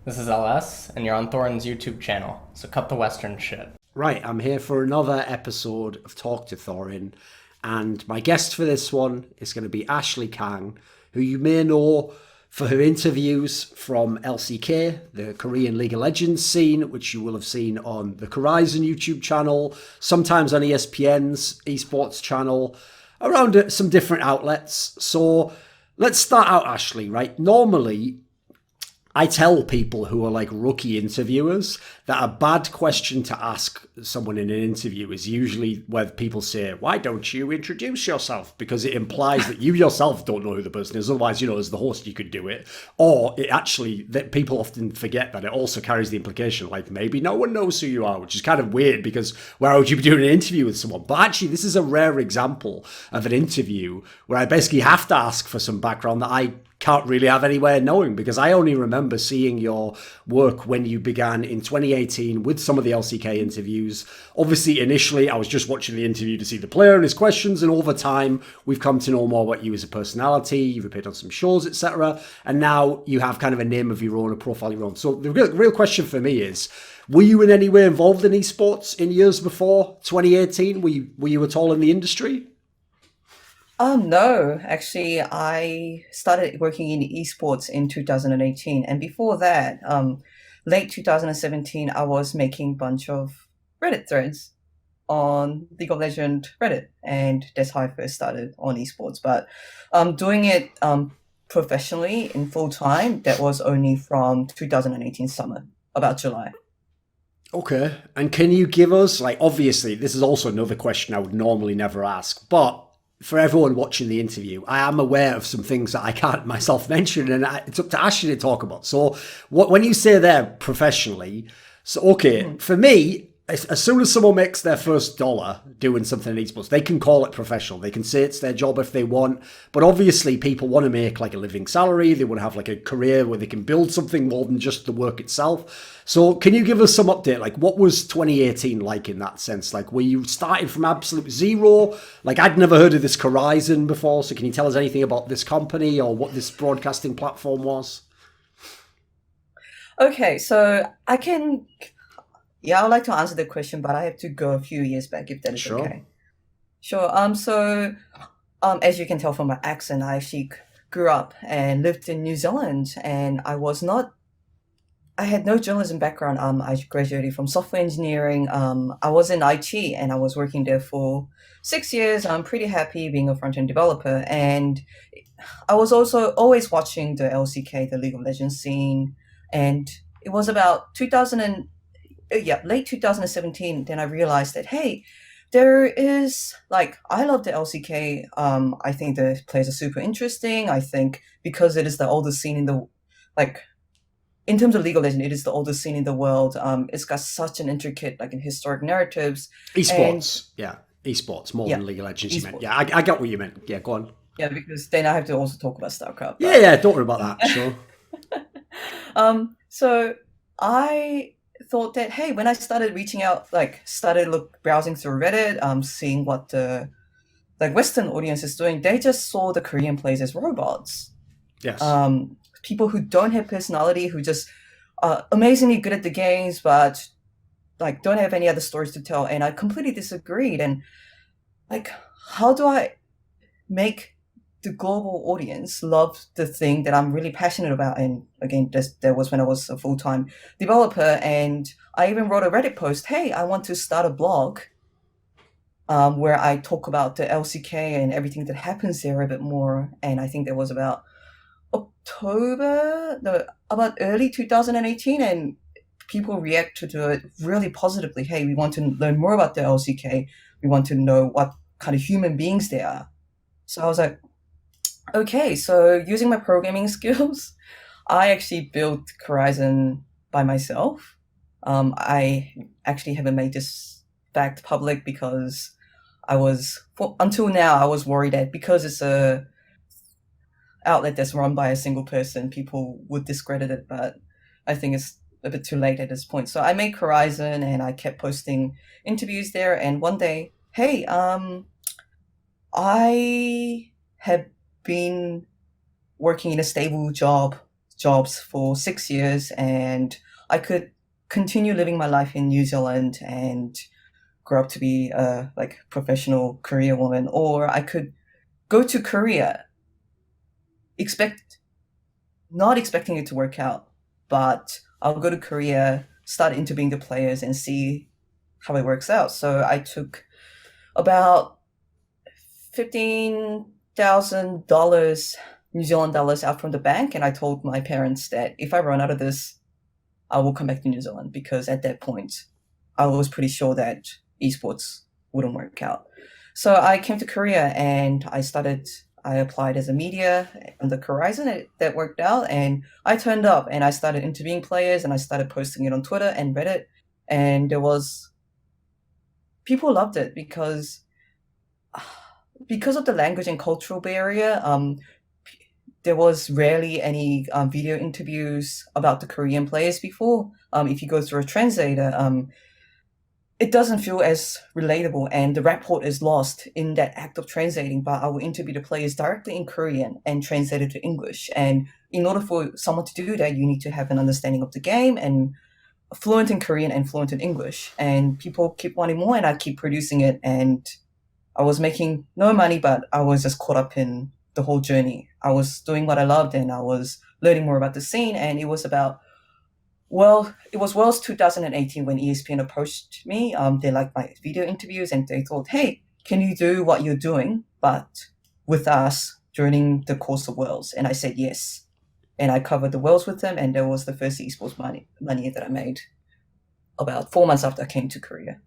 This is LS, and you're on Thorin's YouTube channel, so cut the Western shit. Right, I'm here for another episode of Talk to Thorin, and my guest for this one is going to be Ashley Kang, who you may know for her interviews from LCK, the Korean League of Legends scene, which you will have seen on the Korizon YouTube channel, sometimes on ESPN's Esports channel, around some different outlets. So let's start out, Ashley, right? Normally, I tell people who are like rookie interviewers that a bad question to ask someone in an interview is usually where people say, why don't you introduce yourself? Because it implies that you yourself don't know who the person is. Otherwise, as the host, you could do it. Or it actually, that people often forget that it also carries the implication, like maybe no one knows who you are, which is kind of weird because why would you be doing an interview with someone? But actually, this is a rare example of an interview where I basically have to ask for some background that I can't really have anywhere knowing, because I only remember seeing your work when you began in 2018 with some of the LCK interviews. Obviously, initially, I was just watching the interview to see the player and his questions, and over time, we've come to know more about you as a personality. You've appeared on some shows, etc. And now you have kind of a name of your own, a profile of your own. So the real question for me is, were you in any way involved in esports in years before 2018? Were you at all in the industry? No, actually, I started working in esports in 2018, and before that, late 2017, I was making a bunch of Reddit threads on League of Legends Reddit, and that's how I first started on esports. But doing it professionally in full time, that was only from 2018 summer, about July. Okay, and can you give us, like, obviously, this is also another question I would normally never ask, but for everyone watching the interview, I am aware of some things that I can't myself mention, and it's up to Ashley to talk about. So, when you say there professionally, so okay, for me, as soon as someone makes their first dollar doing something in esports, they can call it professional. They can say it's their job if they want. But obviously, people want to make like a living salary. They want to have like a career where they can build something more than just the work itself. So can you give us some update? Like, what was 2018 like in that sense? Like, were you starting from absolute zero? Like, I'd never heard of this Korizon before. So can you tell us anything about this company or what this broadcasting platform was? Okay, so I can. Yeah, I would like to answer the question, but I have to go a few years back if that is Sure. okay. Sure. As you can tell from my accent, I actually grew up and lived in New Zealand, and I had no journalism background. I graduated from software engineering. I was in IT, and I was working there for 6 years. I'm pretty happy being a front-end developer, and I was also always watching the LCK, the League of Legends scene, and it was about late 2017, then I realized that, hey, there is, like, I love the LCK. I think the players are super interesting. I think because it is the oldest scene like, in terms of League of Legends, it is the oldest scene in the world. It's got such an intricate, like, in historic narratives. And Esports, yeah. Esports, more yeah, than League of Legends, you meant. esports. Yeah, I got what you meant. Yeah, go on. Yeah, because then I have to also talk about StarCraft. Yeah, But yeah, don't worry about that, sure. so I thought that, hey, when I started reaching out, like browsing through Reddit, seeing what the like Western audience is doing, they just saw the Korean players as robots. Yes. People who don't have personality, who just are amazingly good at the games, but like don't have any other stories to tell. And I completely disagreed. And like, how do I make the global audience love the thing that I'm really passionate about? And again, that was when I was a full-time developer, and I even wrote a Reddit post, hey, I want to start a blog where I talk about the LCK and everything that happens there a bit more. And I think that was about about early 2018, and people reacted to it really positively. Hey, we want to learn more about the LCK. We want to know what kind of human beings they are. So I was like, okay, so using my programming skills, I actually built Korizon by myself. I actually haven't made this fact public because until now, I was worried that because it's a outlet that's run by a single person, people would discredit it, but I think it's a bit too late at this point. So I made Korizon, and I kept posting interviews there, and one day, hey, I had been working in a stable job jobs for 6 years, and I could continue living my life in New Zealand and grow up to be a like professional career woman, or I could go to Korea, not expecting it to work out, but I'll go to Korea, start interviewing the players, and see how it works out. So I took about $15,000 New Zealand dollars out from the bank, and I told my parents that if I run out of this, I will come back to New Zealand, because at that point, I was pretty sure that esports wouldn't work out. So I came to Korea and I applied as a media on the Korizon. That worked out, and I turned up and I started interviewing players, and I started posting it on Twitter and Reddit, and people loved it because of the language and cultural barrier. There was rarely any video interviews about the Korean players before. If you go through a translator, it doesn't feel as relatable, and the rapport is lost in that act of translating. But I will interview the players directly in Korean and translate it to English. And in order for someone to do that, you need to have an understanding of the game and fluent in Korean and fluent in English. And people keep wanting more, and I keep producing it. And I was making no money, but I was just caught up in the whole journey. I was doing what I loved, and I was learning more about the scene. And it was Worlds 2018 when ESPN approached me. They liked my video interviews, and they thought, hey, can you do what you're doing, but with us during the course of Worlds? And I said yes. And I covered the Worlds with them, and that was the first esports money that I made about 4 months after I came to Korea.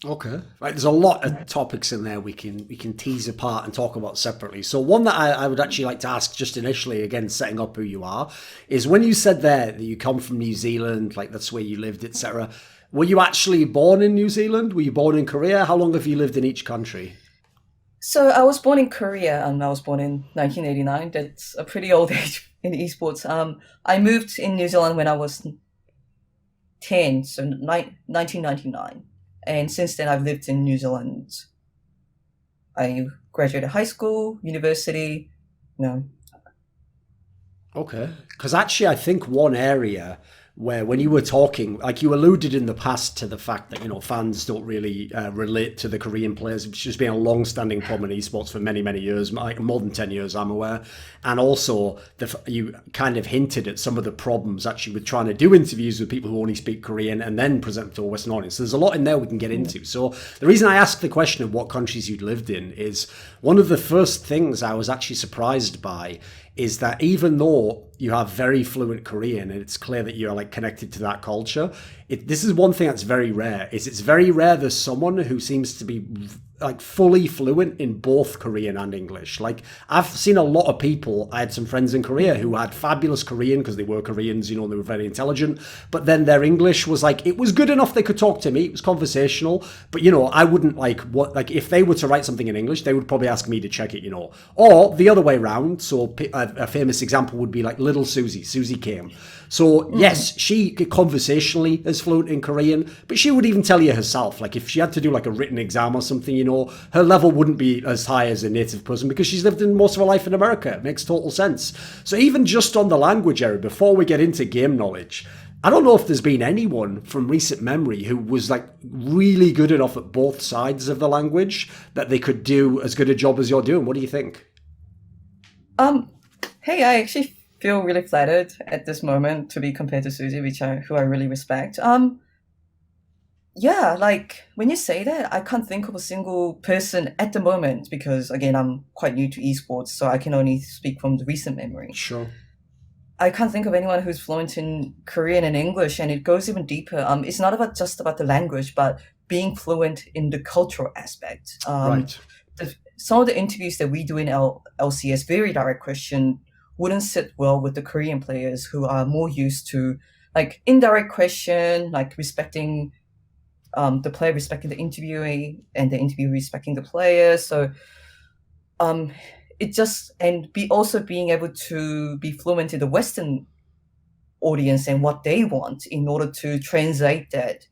Okay, right. There's a lot of topics in there we can tease apart and talk about separately. So one that I would actually like to ask just initially, again, setting up who you are, is when you said there that you come from New Zealand, like that's where you lived, etc. Were you actually born in New Zealand? Were you born in Korea? How long have you lived in each country? So I was born in Korea, and I was born in 1989. That's a pretty old age in esports. I moved in New Zealand when I was 10, so 1999. And since then, I've lived in New Zealand. I graduated high school, university, Okay. Because actually, I think one area where when you were talking, like you alluded in the past to the fact that, fans don't really relate to the Korean players, which has been a long-standing problem in esports for many, many years, like more than 10 years, I'm aware. And also, you kind of hinted at some of the problems actually with trying to do interviews with people who only speak Korean and then present to a Western audience. So there's a lot in there we can get into. So the reason I asked the question of what countries you'd lived in is one of the first things I was actually surprised by is that even though you have very fluent Korean and it's clear that you're like connected to that culture, this is one thing that's very rare. It's very rare there's someone who seems to be like fully fluent in both Korean and English. Like I've seen a lot of people, I had some friends in Korea who had fabulous Korean because they were Koreans, they were very intelligent, but then their English was like, it was good enough they could talk to me, it was conversational, but I wouldn't if they were to write something in English, they would probably ask me to check it, or the other way around. So a famous example would be like little Susie came. So yes, she conversationally is fluent in Korean, but she would even tell you herself, like if she had to do like a written exam or something, her level wouldn't be as high as a native person because she's lived in most of her life in America. It makes total sense. So even just on the language area, before we get into game knowledge, I don't know if there's been anyone from recent memory who was like really good enough at both sides of the language that they could do as good a job as you're doing. What do you think? Hey, I actually feel really flattered at this moment to be compared to Susie, who I really respect. Yeah, like when you say that, I can't think of a single person at the moment because, again, I'm quite new to esports, so I can only speak from the recent memory. Sure. I can't think of anyone who's fluent in Korean and English, and it goes even deeper. It's not just about the language, but being fluent in the cultural aspect. Right. Some of the interviews that we do in LCS, very direct question, wouldn't sit well with the Korean players who are more used to like indirect question, like respecting the player respecting the interviewee and the interviewer respecting the player. So also being able to be fluent in the Western audience and what they want in order to translate that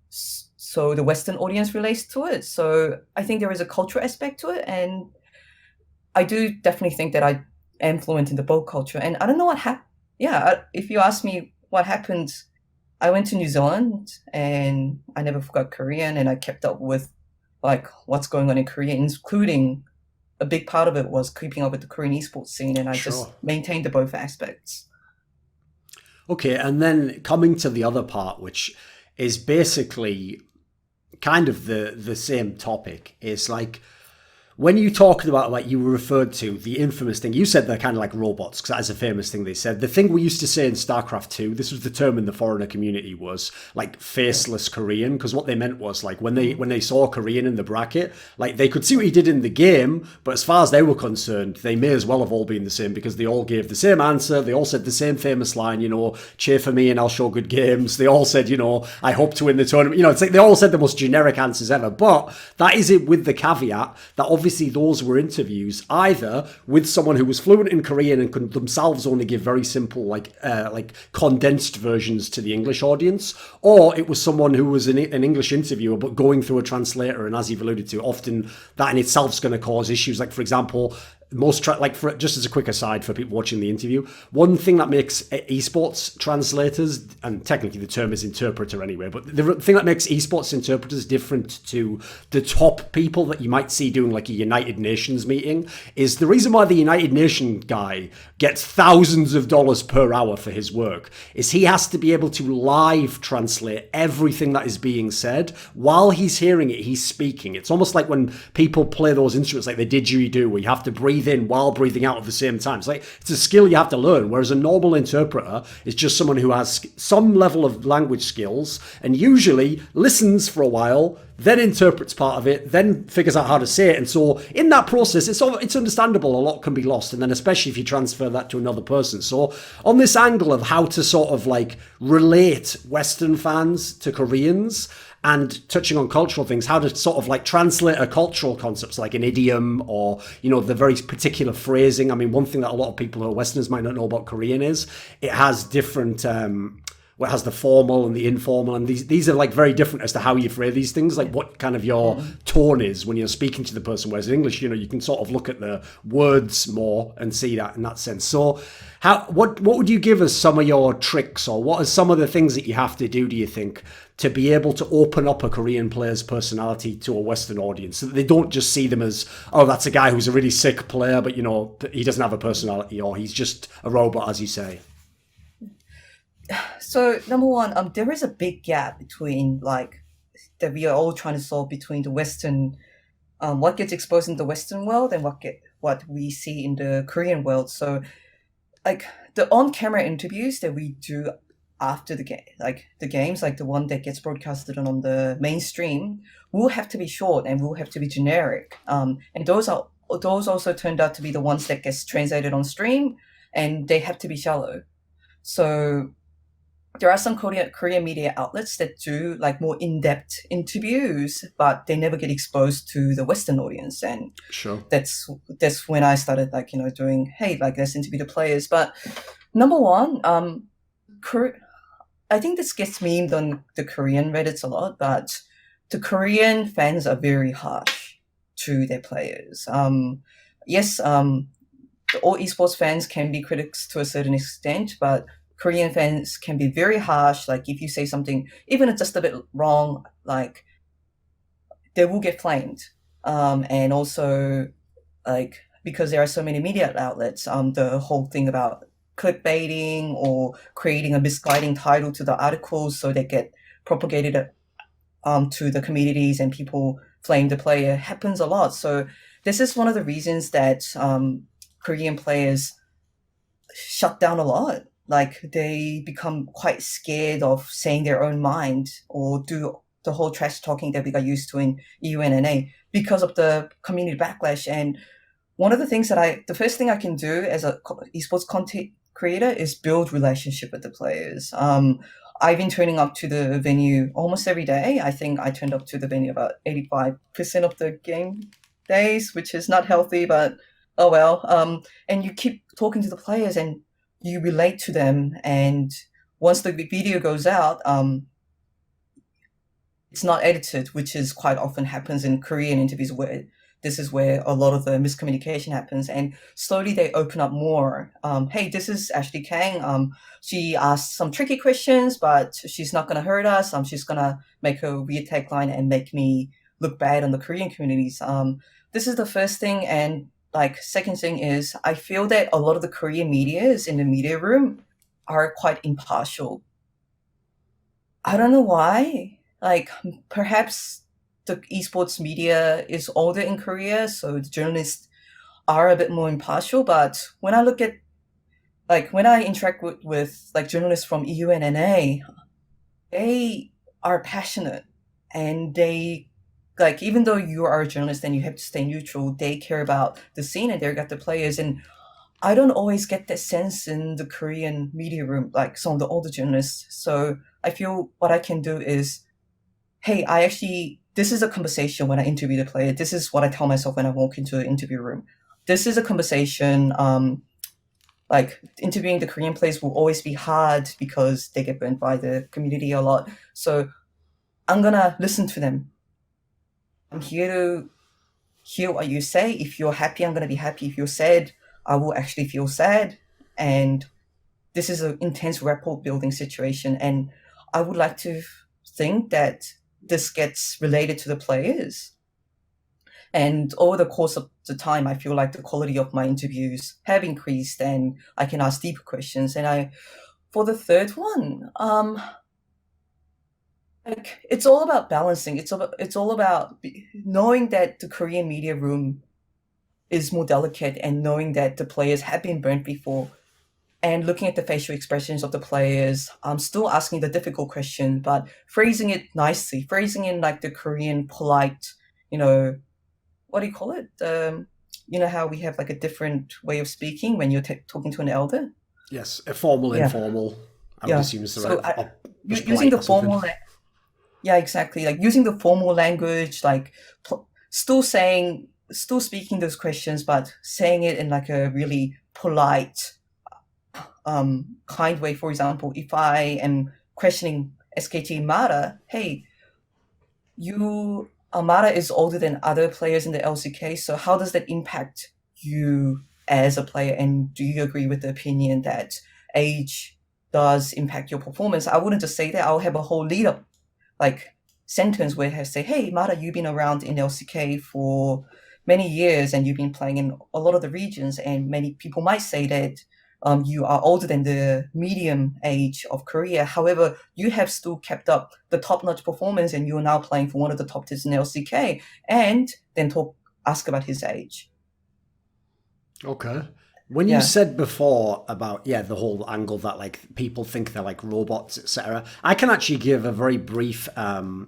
so the Western audience relates to it. So I think there is a cultural aspect to it, and I do definitely think that I am fluent in the both culture. And I don't know what yeah, if you ask me what happened, I went to New Zealand and I never forgot Korean, and I kept up with like what's going on in Korea, including a big part of it was keeping up with the Korean esports scene, and I Sure. just maintained the both aspects. Okay, and then coming to the other part, which is basically kind of the same topic, is like when you talked about, like, you referred to the infamous thing, you said they're kind of like robots, because that is a famous thing they said. The thing we used to say in StarCraft 2, this was the term in the foreigner community, was like faceless Korean, because what they meant was like when they saw Korean in the bracket, like they could see what he did in the game, but as far as they were concerned, they may as well have all been the same, because they all gave the same answer, they all said the same famous line, cheer for me and I'll show good games. They all said, I hope to win the tournament. It's like they all said the most generic answers ever, but that is it, with the caveat that obviously those were interviews either with someone who was fluent in Korean and could themselves only give very simple, like condensed versions to the English audience, or it was someone who was an English interviewer but going through a translator. And as you've alluded to, often that in itself is going to cause issues. Like, for example, just as a quick aside for people watching the interview, one thing that makes esports translators, and technically the term is interpreter anyway, but the thing that makes esports interpreters different to the top people that you might see doing like a United Nations meeting is the reason why the United Nations guy gets thousands of dollars per hour for his work is he has to be able to live translate everything that is being said while he's hearing it. He's speaking. It's almost like when people play those instruments like the didgeridoo, where you have to breathe in while breathing out at the same time. It's a skill you have to learn, whereas a normal interpreter is just someone who has some level of language skills and usually listens for a while, then interprets part of it, then figures out how to say it. And so in that process, it's understandable a lot can be lost, and then especially if you transfer that to another person. So on this angle of how to sort of like relate Western fans to Koreans, and touching on cultural things, how to sort of like translate a cultural concepts like an idiom or, the very particular phrasing. I mean, one thing that a lot of people who are Westerners might not know about Korean is it has different, it has the formal and the informal, and these are like very different as to how you phrase these things, like what kind of your tone is when you're speaking to the person. Whereas in English, you can sort of look at the words more and see that in that sense. So what would you give as some of your tricks, or what are some of the things that you have to do, do you think, to be able to open up a Korean player's personality to a Western audience, so that they don't just see them as, oh, that's a guy who's a really sick player, but he doesn't have a personality, or he's just a robot, as you say? So number one, there is a big gap between like that we are all trying to solve between the Western, what gets exposed in the Western world and what we see in the Korean world. So like the on-camera interviews that we do after the game, like the games, like the one that gets broadcasted on the mainstream, will have to be short and will have to be generic. And those also turned out to be the ones that gets translated on stream, and they have to be shallow. So there are some Korean media outlets that do like more in-depth interviews, but they never get exposed to the Western audience. And Sure. that's when I started like, doing, hey, like let's interview the players. But number one, I think this gets memed on the Korean Reddits a lot, but the Korean fans are very harsh to their players. Yes, all esports fans can be critics to a certain extent, but Korean fans can be very harsh. Like if you say something, even if it's just a bit wrong, like they will get flamed. And also, like because there are so many media outlets, the whole thing about clickbaiting or creating a misguiding title to the articles so they get propagated to the communities and people flame the player happens a lot. So this is one of the reasons that Korean players shut down a lot. Like they become quite scared of saying their own mind or do the whole trash talking that we got used to in EU and NA because of the community backlash. And one of the things the first thing I can do as a esports content creator is build relationship with the players. I've been turning up to the venue almost every day. I think I turned up to the venue about 85% of the game days, which is not healthy, but oh well. And you keep talking to the players and you relate to them. And once the video goes out, it's not edited, which is quite often happens in Korean interviews where this is where a lot of the miscommunication happens. And slowly they open up more. Hey, this is Ashley Kang. She asked some tricky questions, but she's not going to hurt us. She's going to make a weird tagline and make me look bad on the Korean communities. This is the first thing. And like, second thing is, I feel that a lot of the Korean medias in the media room are quite impartial. I don't know why. Like, perhaps the esports media is older in Korea, so the journalists are a bit more impartial. But when I look at, like, when I interact with like journalists from EU and NA, they are passionate, and they, like, even though you are a journalist and you have to stay neutral, they care about the scene and they got the players. And I don't always get that sense in the Korean media room, like some of the older journalists. So I feel what I can do is, hey, this is a conversation when I interview the player. This is what I tell myself when I walk into the interview room. This is a conversation. Like, interviewing the Korean players will always be hard because they get burnt by the community a lot. So I'm going to listen to them. I'm here to hear what you say. If you're happy, I'm going to be happy. If you're sad, I will actually feel sad. And this is an intense rapport building situation. And I would like to think that this gets related to the players. And over the course of the time, I feel like the quality of my interviews have increased and I can ask deeper questions. And for the third one, like, it's all about balancing. It's all about knowing that the Korean media room is more delicate and knowing that the players have been burnt before and looking at the facial expressions of the players. I'm still asking the difficult question, but phrasing it nicely, phrasing in like the Korean polite, what do you call it? How we have like a different way of speaking when you're talking to an elder? Yes, a formal, informal. I would assume it's the right. Using the formal. Yeah, exactly. Like using the formal language, like still speaking those questions, but saying it in like a really polite, kind way. For example, if I am questioning SKT Mara, hey, Mara is older than other players in the LCK, so how does that impact you as a player? And do you agree with the opinion that age does impact your performance? I wouldn't just say that. I'll have a whole lead up, like, sentence where I say, hey, Mara, you've been around in LCK for many years and you've been playing in a lot of the regions, and many people might say that you are older than the medium age of Korea. However, you have still kept up the top-notch performance and you're now playing for one of the top teams in LCK, and then ask about his age. Okay. When you said before about, the whole angle that like people think they're like robots, etc., I can actually give a very brief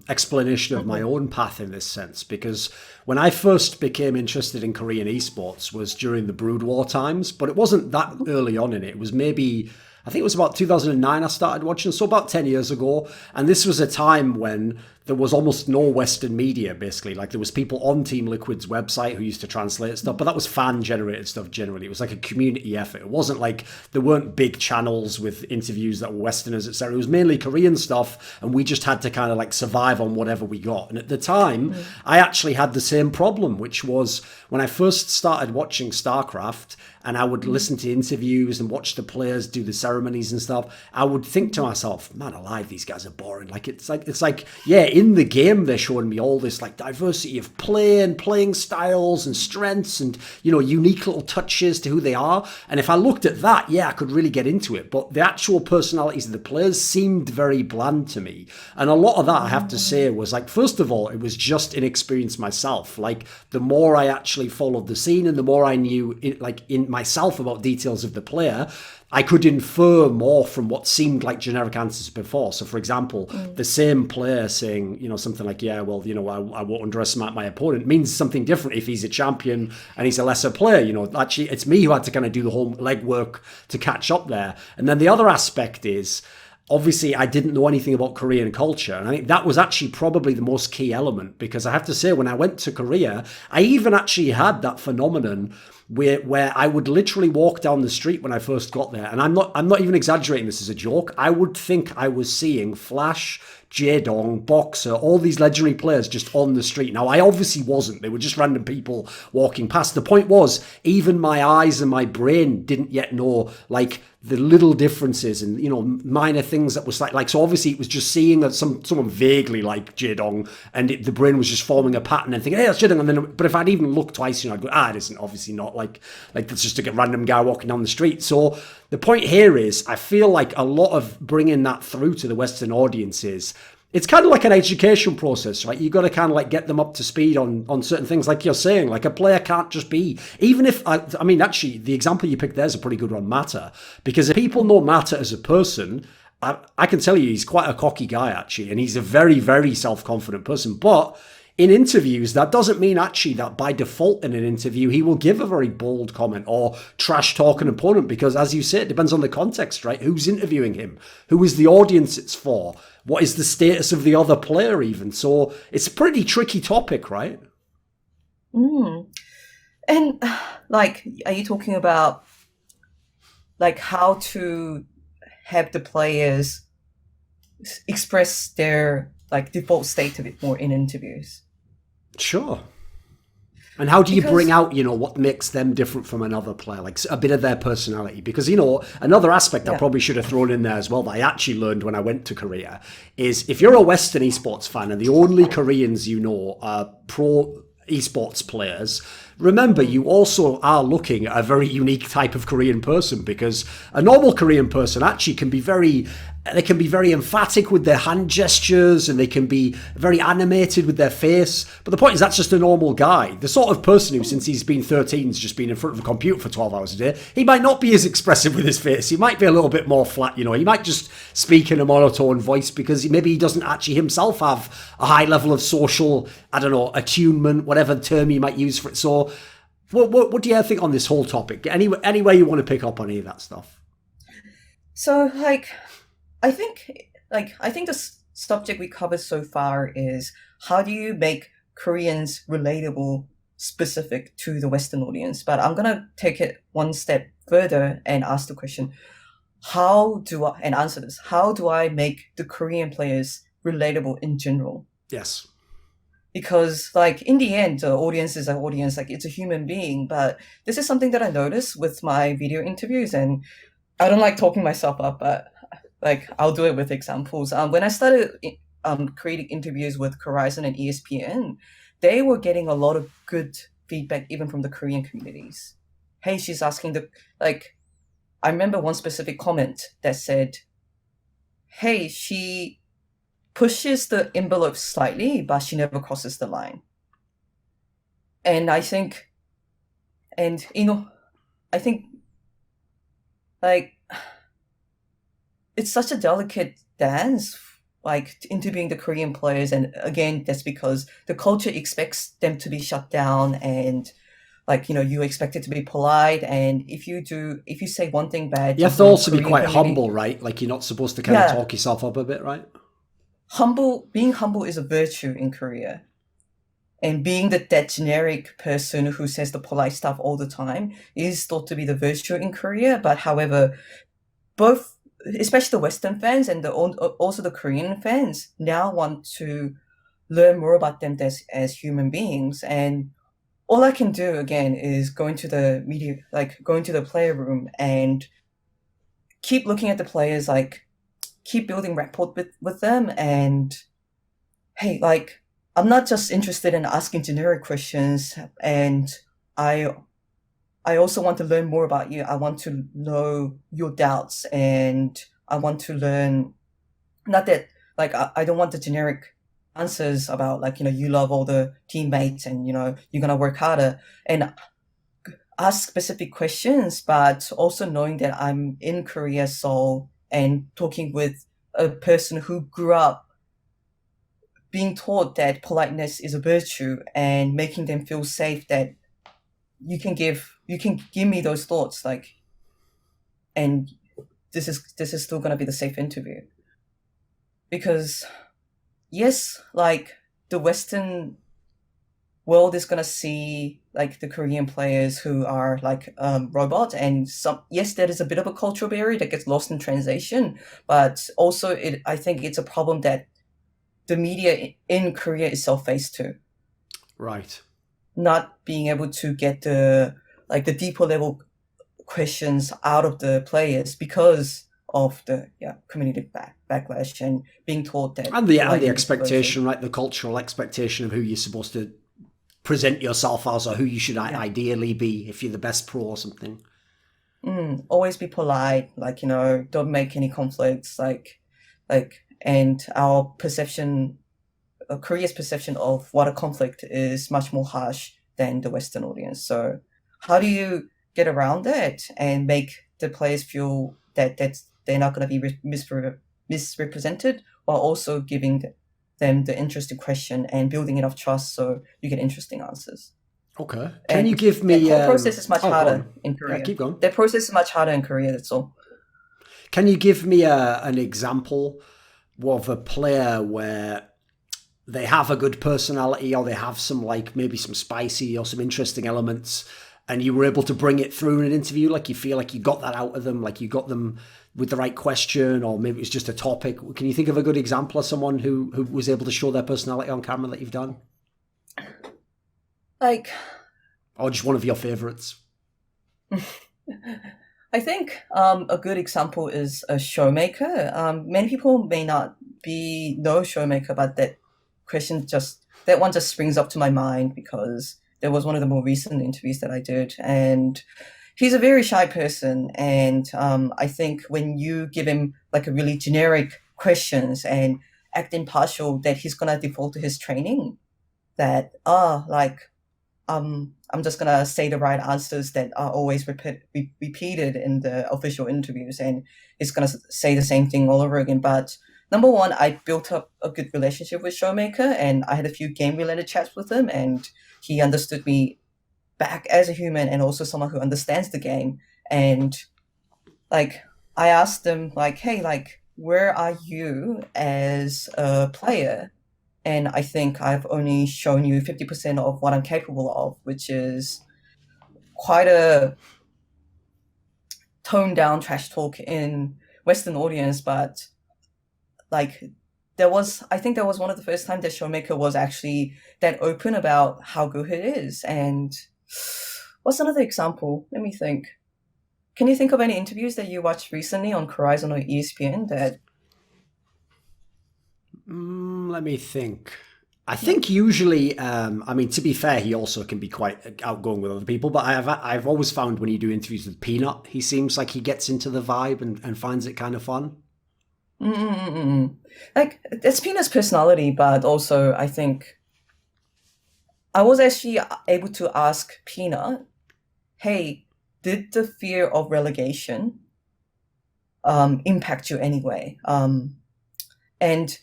explanation of my own path in this sense, because when I first became interested in Korean esports was during the Brood War times, but it wasn't that early on in it. It was maybe, I think it was about 2009 I started watching, so about 10 years ago. And this was a time when there was almost no Western media, basically. Like, there was people on Team Liquid's website who used to translate stuff, but that was fan-generated stuff generally. It was like a community effort. It wasn't like there weren't big channels with interviews that were Westerners, etc. It was mainly Korean stuff, and we just had to kind of like survive on whatever we got. And at the time, I actually had the same problem, which was when I first started watching StarCraft, and I would listen to interviews and watch the players do the ceremonies and stuff, I would think to myself, man alive, these guys are boring. Like, it's like, in the game, they're showing me all this like diversity of play and playing styles and strengths and, unique little touches to who they are. And if I looked at that, I could really get into it. But the actual personalities of the players seemed very bland to me. And a lot of that, I have to say, was like, first of all, it was just inexperience myself. Like, the more I actually followed the scene and the more I knew in myself about details of the player, I could infer more from what seemed like generic answers before. So, for example, the same player saying, something like, I won't underestimate my opponent, means something different if he's a champion and he's a lesser player. Actually, it's me who had to kind of do the whole legwork to catch up there. And then the other aspect is, obviously, I didn't know anything about Korean culture. And I think that was actually probably the most key element, because I have to say, when I went to Korea, I even actually had that phenomenon where I would literally walk down the street when I first got there, and I'm not even exaggerating this as a joke. I would think I was seeing Flash, Jaedong, Boxer, all these legendary players just on the street. Now, I obviously wasn't. They were just random people walking past. The point was, even my eyes and my brain didn't yet know, like, the little differences and, you know, minor things that was like so obviously it was just seeing that someone vaguely like Jaedong, and the brain was just forming a pattern and thinking, hey, that's Jaedong. And then, but if I'd even looked twice, you know, I'd go, it isn't, obviously not, like that's just a random guy walking down the street. So the point here is, I feel like a lot of bringing that through to the Western audiences, it's kind of like an education process, right? You got to kind of like get them up to speed on certain things, like you're saying. Like, a player can't just be, even if, I mean, actually, the example you picked there is a pretty good one, Mata. Because if people know Mata as a person, I can tell you he's quite a cocky guy, actually. And he's a very, very self-confident person. But in interviews, that doesn't mean actually that by default in an interview, he will give a very bold comment or trash talk an opponent. Because as you say, it depends on the context, right? Who's interviewing him? Who is the audience it's for? What is the status of the other player even? So it's a pretty tricky topic, right? And like, are you talking about like how to have the players express their like default state a bit more in interviews? Sure. And how do you bring out, you know, what makes them different from another player, like a bit of their personality? Because, you know, another aspect I probably should have thrown in there as well that I actually learned when I went to Korea is, if you're a Western esports fan and the only Koreans you know are pro esports players, remember, you also are looking at a very unique type of Korean person, because a normal Korean person actually can be very emphatic with their hand gestures, and they can be very animated with their face. But the point is, that's just a normal guy. The sort of person who, since he's been 13, has just been in front of a computer for 12 hours a day. He might not be as expressive with his face. He might be a little bit more flat, you know. He might just speak in a monotone voice because maybe he doesn't actually himself have a high level of social, I don't know, attunement, whatever term you might use for it. So what do you think on this whole topic? Any way you want to pick up on any of that stuff? So, like, I think the subject we covered so far is, how do you make Koreans relatable, specific to the Western audience? But I'm gonna take it one step further and ask the question: how do I make the Korean players relatable in general? Yes. Because, like, in the end, the audience is an audience, like, it's a human being. But this is something that I noticed with my video interviews, and I don't like talking myself up, but like, I'll do it with examples. When I started creating interviews with Korizon and ESPN, they were getting a lot of good feedback even from the Korean communities. Hey, she's asking I remember one specific comment that said, hey, she pushes the envelope slightly, but she never crosses the line. And I think, like, it's such a delicate dance, like, interviewing the Korean players. And again, that's because the culture expects them to be shut down, and, like, you know, you expect it to be polite. And if you say one thing bad, you have to also be quite humble, right? Like, you're not supposed to kind of talk yourself up a bit, right? Being humble is a virtue in Korea. And being that generic person who says the polite stuff all the time is thought to be the virtue in Korea. But however, both, especially the Western fans and also the Korean fans, now want to learn more about them as human beings. And all I can do, again, is go into the media, like, go into the player room and keep looking at the players, like, keep building rapport with them. And hey, like, I'm not just interested in asking generic questions, and I also want to learn more about you. I want to know your doubts, and I want to learn, not that, like, I don't want the generic answers about, like, you know, you love all the teammates and, you know, you're going to work harder, and ask specific questions, but also knowing that I'm in Korea, Seoul, and talking with a person who grew up being taught that politeness is a virtue, and making them feel safe that you can give me those thoughts, like, and this is still going to be the safe interview. Because yes, like, the Western world is going to see like the Korean players who are like robots, and yes, there is a bit of a cultural barrier that gets lost in translation, but also I think it's a problem that the media in Korea itself face too. Right. Not being able to get the deeper level questions out of the players because of the community backlash and being told that, and the expectation, right? The cultural expectation of who you're supposed to present yourself as, or who you should ideally be if you're the best pro or something. Always be polite, like, you know, don't make any conflicts, and our perception, Korea's perception of what a conflict is much more harsh than the Western audience. So how do you get around that and make the players feel that they're not going to be misrepresented, while also giving them the interesting question and building enough trust so you get interesting answers? Okay. Can you give me... The process is much harder in Korea. Yeah, keep going. The process is much harder in Korea, that's all. Can you give me an example of a player where they have a good personality, or they have some, like, maybe some spicy or some interesting elements, and you were able to bring it through in an interview? Like, you feel like you got that out of them, like you got them with the right question, or maybe it's just a topic. Can you think of a good example of someone who was able to show their personality on camera that you've done? Like... Or just one of your favorites? I think a good example is a showmaker. Many people may not know showmaker, but that one just springs up to my mind because there was one of the more recent interviews that I did, and he's a very shy person. And I think when you give him like a really generic questions and act impartial, that he's gonna default to his training. That I'm just gonna say the right answers that are always repeated in the official interviews, and he's gonna say the same thing all over again. But number one, I built up a good relationship with Showmaker, and I had a few game-related chats with him, and he understood me back as a human and also someone who understands the game. And like, I asked him, like, hey, like, where are you as a player? And I think I've only shown you 50% of what I'm capable of, which is quite a toned down trash talk in Western audience. But like, I think that was one of the first times that Showmaker was actually that open about how good it is. And what's another example? Let me think. Can you think of any interviews that you watched recently on Korizon or ESPN that... Let me think. I think usually, I mean, to be fair, he also can be quite outgoing with other people, but I've always found when you do interviews with Peanut, he seems like he gets into the vibe and finds it kind of fun. Like, it's Peanut's personality, but also I think I was actually able to ask Peanut, hey, did the fear of relegation impact you anyway? And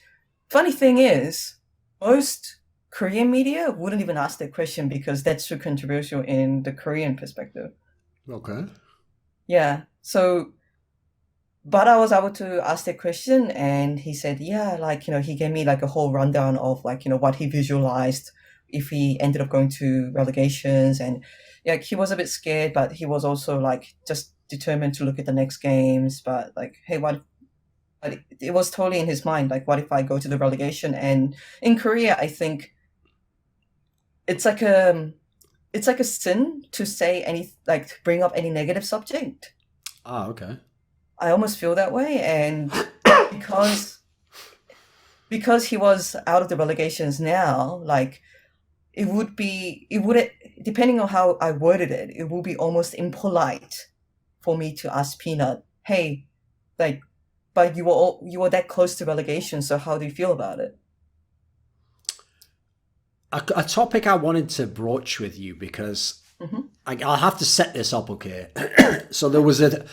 funny thing is, most Korean media wouldn't even ask that question because that's too controversial in the Korean perspective. Okay. Yeah. So, but I was able to ask that question, and he said, yeah, like, you know, he gave me like a whole rundown of, like, you know, what he visualized if he ended up going to relegations. And yeah, he was a bit scared, but he was also like just determined to look at the next games. But like, hey, but it was totally in his mind, like, what if I go to the relegation? And in Korea, I think it's like a sin to say bring up any negative subject. Ah, okay. I almost feel that way, and because he was out of the relegations now, like, it would depending on how I worded it, it would be almost impolite for me to ask Peanut, hey, like, but you were that close to relegation, so how do you feel about it? A topic I wanted to broach with you, because I'll have to set this up, okay? So there was a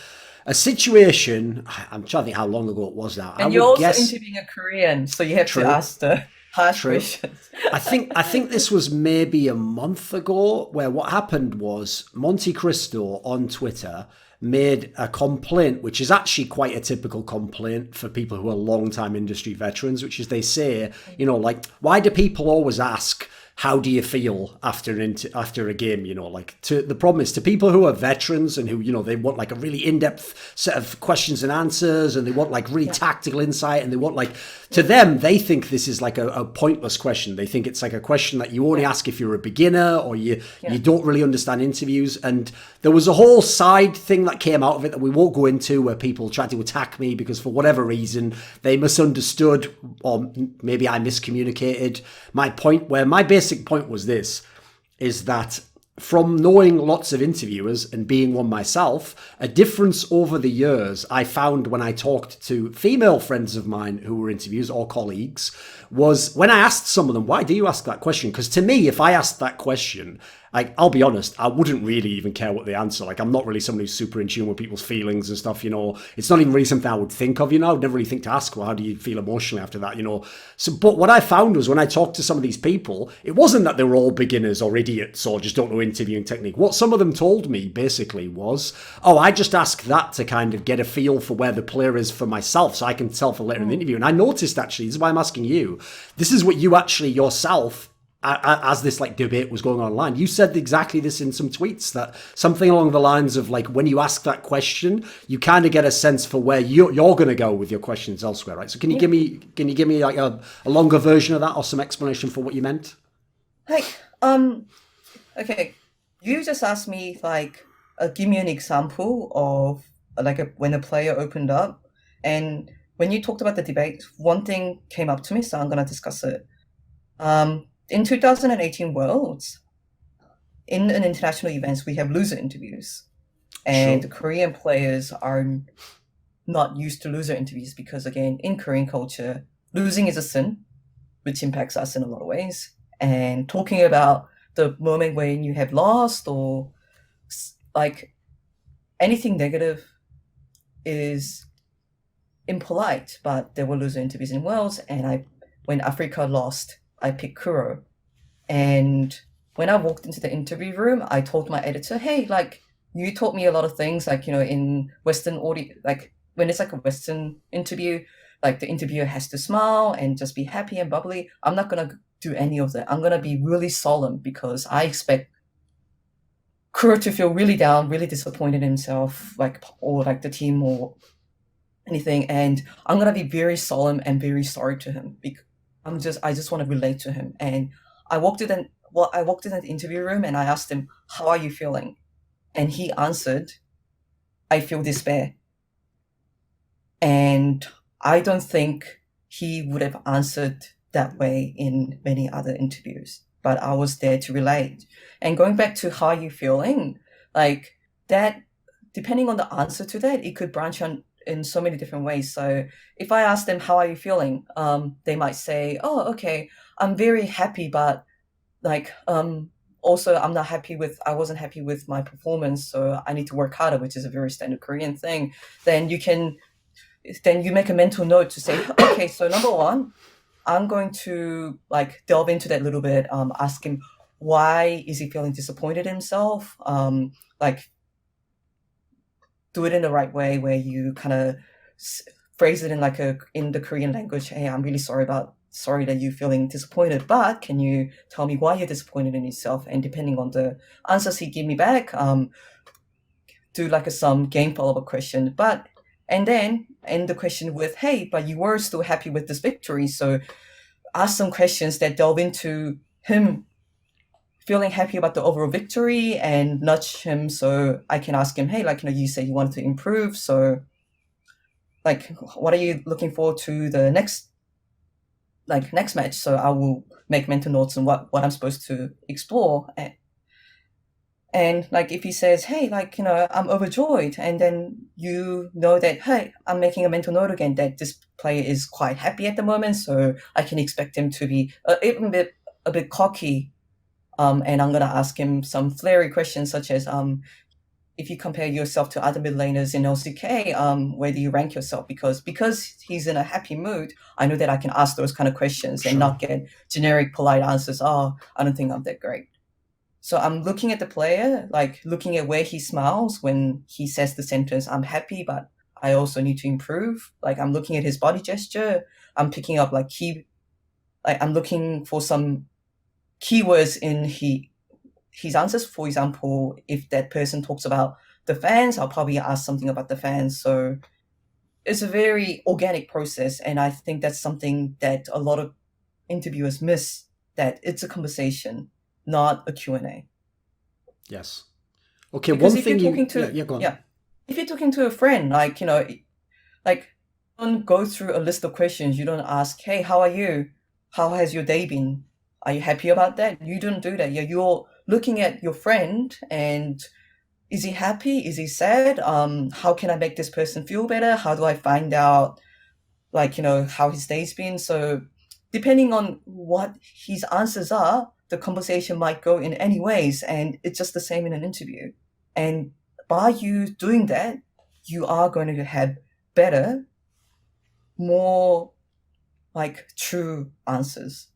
situation, I'm trying to think how long ago it was now. And you're also interviewing a Korean, so you have to ask the harsh questions. I think this was maybe a month ago, where what happened was Monte Cristo on Twitter made a complaint, which is actually quite a typical complaint for people who are long-time industry veterans, which is they say, you know, like, why do people always ask how do you feel after after a game? You know, like the problem is to people who are veterans and who, you know, they want like a really in-depth set of questions and answers, and they want like really tactical insight, and they want like, to them, they think this is like a pointless question. They think it's like a question that you only ask if you're a beginner, or you don't really understand interviews. And there was a whole side thing that came out of it that we won't go into, where people tried to attack me because for whatever reason they misunderstood, or maybe I miscommunicated my point, where my basic point was this, is that from knowing lots of interviewers and being one myself, a difference over the years I found when I talked to female friends of mine who were interviewers or colleagues was when I asked some of them, why do you ask that question? Because to me, if I asked that question, like, I'll be honest, I wouldn't really even care what they answer. Like, I'm not really somebody who's super in tune with people's feelings and stuff, you know. It's not even really something I would think of, you know. I would never really think to ask, well, how do you feel emotionally after that, you know. So, but what I found was when I talked to some of these people, it wasn't that they were all beginners or idiots or just don't know interviewing technique. What some of them told me basically was, oh, I just ask that to kind of get a feel for where the player is for myself, so I can tell for later in the interview. And I noticed, actually, this is why I'm asking you, this is what you actually yourself, as this like debate was going on online, you said exactly this in some tweets, that something along the lines of like, when you ask that question, you kind of get a sense for where you're going to go with your questions elsewhere, right? So can you give me like a longer version of that, or some explanation for what you meant? Like, okay, you just asked me like, give me an example of like when a player opened up, and when you talked about the debate, one thing came up to me, so I'm gonna discuss it. In 2018 Worlds, in an international events, we have loser interviews. And Sure. Korean players are not used to loser interviews because, again, in Korean culture, losing is a sin, which impacts us in a lot of ways. And talking about the moment when you have lost or like anything negative is impolite, but there were loser interviews in Worlds, and when Africa lost, I picked Kuro. And when I walked into the interview room, I told my editor, hey, like, you taught me a lot of things, like, you know, in Western audio, like when it's like a Western interview, like the interviewer has to smile and just be happy and bubbly. I'm not going to do any of that. I'm going to be really solemn because I expect Kuro to feel really down, really disappointed in himself, like, or like the team or anything. And I'm going to be very solemn and very sorry to him because I just want to relate to him. And I walked in the interview room and I asked him, how are you feeling? And he answered, I feel despair. And I don't think he would have answered that way in many other interviews, but I was there to relate. And going back to how are you feeling, like that, depending on the answer to that, it could branch on in so many different ways. So if I ask them, how are you feeling? They might say, oh, okay, I'm very happy, but like, also I wasn't happy with my performance, so I need to work harder, which is a very standard Korean thing. Then you make a mental note to say, okay, so number one, I'm going to like delve into that a little bit, ask him, why is he feeling disappointed in himself? Like, do it in the right way where you kind of phrase it in the Korean language. Hey, I'm really sorry that you're feeling disappointed, but can you tell me why you're disappointed in yourself? And depending on the answers he give me back, do like some game follow-up question. And then end the question with, hey, but you were still happy with this victory. So ask some questions that delve into him feeling happy about the overall victory and nudge him, so I can ask him, hey, like, you know, you said you wanted to improve, so like, what are you looking forward to the next match? So I will make mental notes on what I'm supposed to explore. And like, if he says, hey, like, you know, I'm overjoyed, and then you know that, hey, I'm making a mental note again that this player is quite happy at the moment, so I can expect him to be a bit cocky. And I'm going to ask him some flary questions, such as, if you compare yourself to other mid laners in LCK, where do you rank yourself? Because he's in a happy mood, I know that I can ask those kind of questions and not get generic, polite answers. Oh, I don't think I'm that great. So I'm looking at the player, like looking at where he smiles when he says the sentence, I'm happy, but I also need to improve. Like, I'm looking at his body gesture. I'm picking up I'm looking for some keywords in his answers. For example, if that person talks about the fans, I'll probably ask something about the fans. So it's a very organic process, and I think that's something that a lot of interviewers miss, that it's a conversation, not a Q&A. Yes. Okay, Because one if thing you're talking to go on. if you're talking to a friend, like, you know, like, don't go through a list of questions. You don't ask, hey, how are you? How has your day been? Are you happy about that? You don't do that. You're looking at your friend, and is he happy? Is he sad? How can I make this person feel better? How do I find out, like, you know, how his day's been? So depending on what his answers are, the conversation might go in any ways, and it's just the same in an interview. And by you doing that, you are going to have better, more like true answers.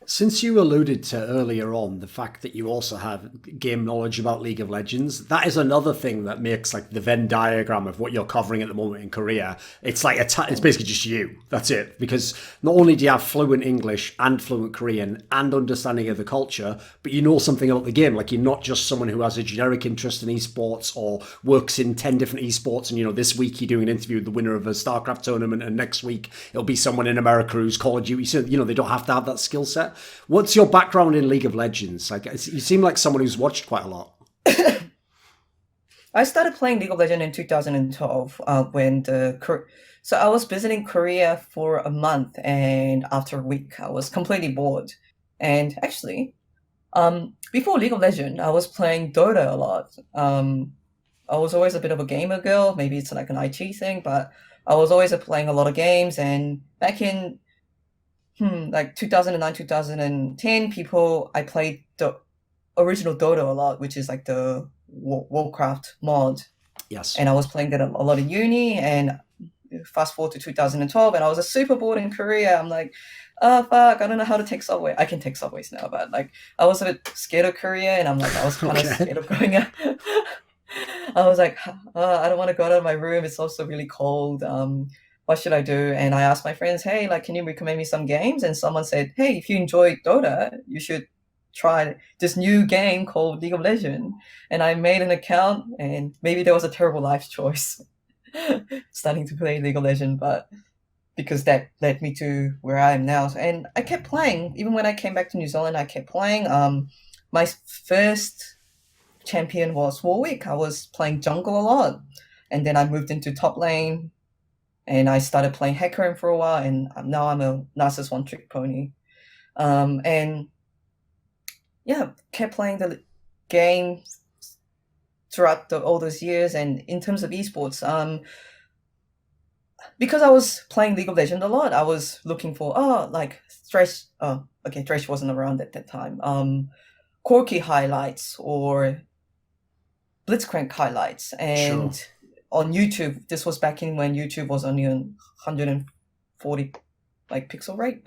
Since you alluded to earlier on the fact that you also have game knowledge about League of Legends, that is another thing that makes like the Venn diagram of what you're covering at the moment in Korea. It's like it's basically just you. That's it. Because not only do you have fluent English and fluent Korean and understanding of the culture, but you know something about the game. Like, you're not just someone who has a generic interest in esports or works in 10 different esports. And, you know, this week you're doing an interview with the winner of a StarCraft tournament, and next week it'll be someone in America who's Call of Duty. So, you know, they don't have to have that skill set. What's your background in League of Legends? Like, you seem like someone who's watched quite a lot. I started playing League of Legends in 2012 so I was visiting Korea for a month, and after a week I was completely bored. And actually, before League of Legends, I was playing Dota a lot. I was always a bit of a gamer girl. Maybe it's like an IT thing, but I was always playing a lot of games. And back in like 2009, 2010, I played the original Dota a lot, which is like the Warcraft mod. Yes. And I was playing that a lot in uni, and fast forward to 2012, and I was a super bored in Korea. I'm like, oh, fuck, I don't know how to take subway. I can take subways now, but like, I was a bit scared of Korea, and I'm like, I was kind of scared of going out. I was like, I don't want to go out of my room. It's also really cold. What should I do? And I asked my friends, hey, like, can you recommend me some games? And someone said, hey, if you enjoy Dota, you should try this new game called League of Legends. And I made an account, and maybe that was a terrible life choice, starting to play League of Legends, but because that led me to where I am now. And I kept playing. Even when I came back to New Zealand, I kept playing. My first champion was Warwick. I was playing jungle a lot. And then I moved into top lane, and I started playing Hecarim for a while, and now I'm a Narcissus one-trick pony. And yeah, kept playing the game throughout all those years. And in terms of esports, because I was playing League of Legends a lot, I was looking for like Thresh. Thresh wasn't around at that time. Corki highlights or Blitzcrank highlights, and Sure. on YouTube, this was back in when YouTube was only on 140 like pixel rate,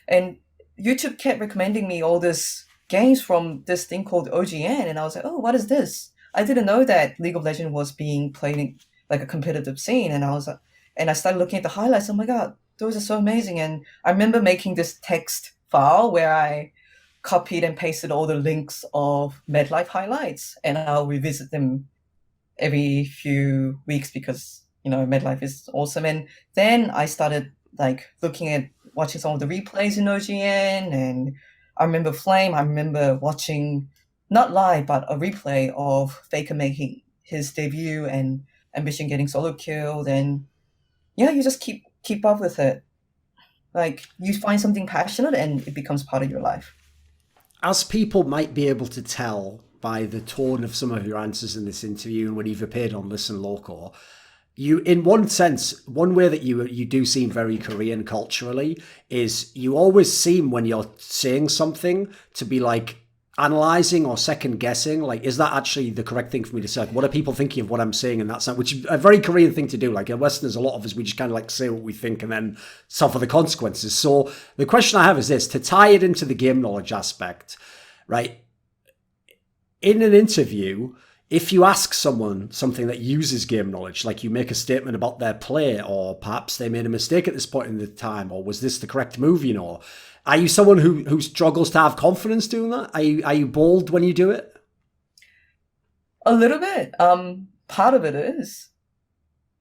and YouTube kept recommending me all this games from this thing called OGN, and I was like, oh, what is this? I didn't know that League of Legends was being played in like a competitive scene, and I started looking at the highlights. Oh my god, those are so amazing! And I remember making this text file where I copied and pasted all the links of MedLife highlights, and I'll revisit them every few weeks because, you know, MedLife is awesome. And then I started like watching some of the replays in OGN, and I remember Flame. I remember watching, not live, but a replay of Faker making his debut and Ambition getting solo killed, and yeah, you just keep up with it. Like, you find something passionate and it becomes part of your life. As people might be able to tell by the tone of some of your answers in this interview and when you've appeared on Listen Local, you, in one sense, one way that you do seem very Korean culturally is you always seem, when you're saying something, to be like analyzing or second guessing, like, is that actually the correct thing for me to say? What are people thinking of what I'm saying in that sense? Which is a very Korean thing to do. Like, in Westerners, a lot of us, we just kind of like say what we think and then suffer the consequences. So the question I have is this, to tie it into the game knowledge aspect, right? In an interview, if you ask someone something that uses game knowledge, like you make a statement about their play, or perhaps they made a mistake at this point in the time, or was this the correct move, are you someone who struggles to have confidence doing that? Are you bold when you do it? A little bit. Part of it is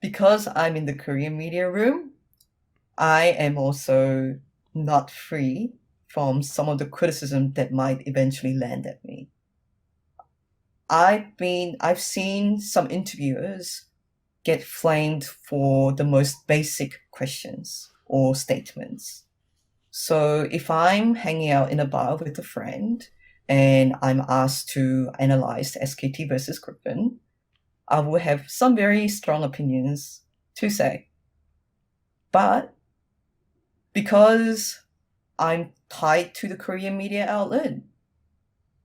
because I'm in the Korean media room, I am also not free from some of the criticism that might eventually land at me. I've seen some interviewers get flamed for the most basic questions or statements. So if I'm hanging out in a bar with a friend and I'm asked to analyze SKT versus Griffin, I will have some very strong opinions to say. But because I'm tied to the Korean media outlet,